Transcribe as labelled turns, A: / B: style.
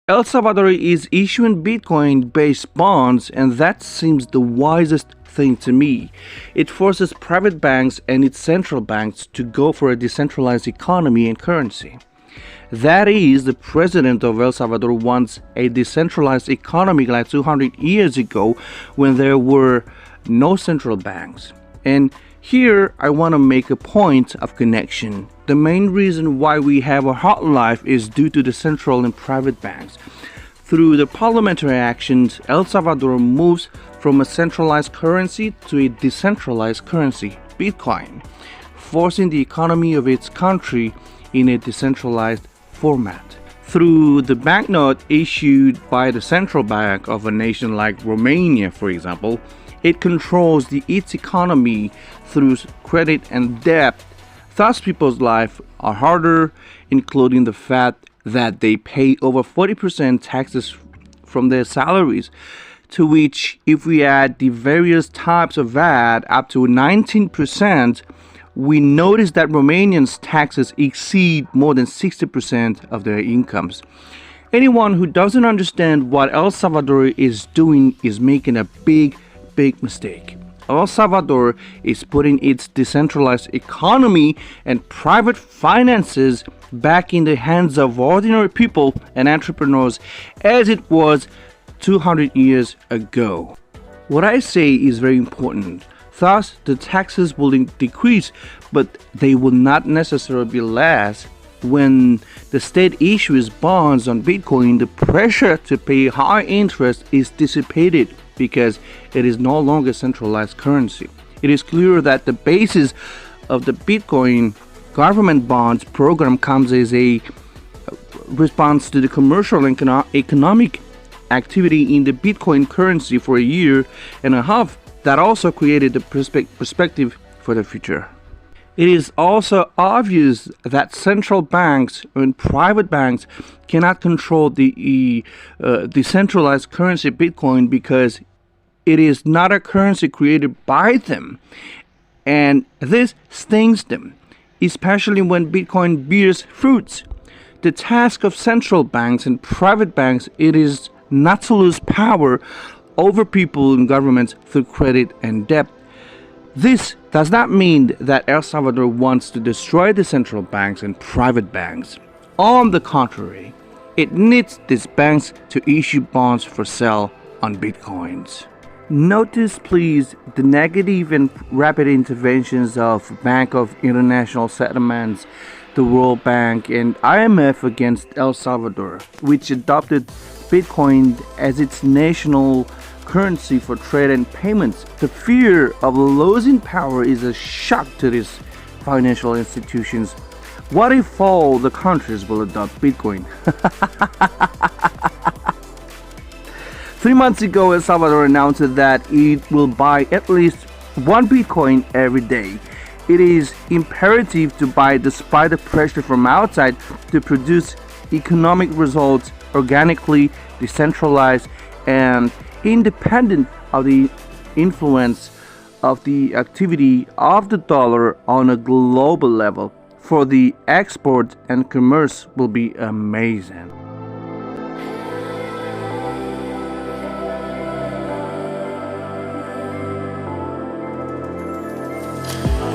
A: El Salvador is issuing Bitcoin-based bonds, and that seems the wisest thing to me. It forces private banks and its central banks to go for a decentralized economy and currency. That is, the president of El Salvador wants a decentralized economy like 200 years ago when there were no central banks. And here I want to make a point of connection. The main reason why we have a hot life is due to the central and private banks. Through the parliamentary actions, El Salvador moves from a centralized currency to a decentralized currency, Bitcoin, forcing the economy of its country in a decentralized format. Through the banknote issued by the central bank of a nation like Romania, for example, it controls its economy through credit and debt. Thus, people's lives are harder, including the fact that they pay over 40% taxes from their salaries, to which, if we add the various types of VAT up to 19%, we notice that Romanians' taxes exceed more than 60% of their incomes. Anyone who doesn't understand what El Salvador is doing is making a big mistake. El Salvador is putting its decentralized economy and private finances back in the hands of ordinary people and entrepreneurs as it was 200 years ago. What I say is very important. Thus, the taxes will decrease, but they will not necessarily be less. When the state issues bonds on Bitcoin, the pressure to pay high interest is dissipated because it is no longer centralized currency. It is clear that the basis of the Bitcoin government bonds program comes as a response to the commercial and economic activity in the Bitcoin currency for a year and a half that also created the perspective for the future. It is also obvious that central banks and private banks cannot control the decentralized currency Bitcoin because it is not a currency created by them, and this stings them, especially when Bitcoin bears fruits. The task of central banks and private banks it is not to lose power over people and governments through credit and debt. This does not mean that El Salvador wants to destroy the central banks and private banks. On the contrary, it needs these banks to issue bonds for sale on Bitcoins. Notice, please, the negative and rapid interventions of Bank of International Settlements, the World Bank, and IMF against El Salvador, which adopted Bitcoin as its national currency for trade and payments. The fear of losing power is a shock to these financial institutions. What if all the countries will adopt Bitcoin? 3 months ago, El Salvador announced that it will buy at least one Bitcoin every day. It is imperative to buy despite the pressure from outside to produce economic results organically, decentralized, and independent of the influence of the activity of the dollar on a global level. For the export and commerce will be amazing.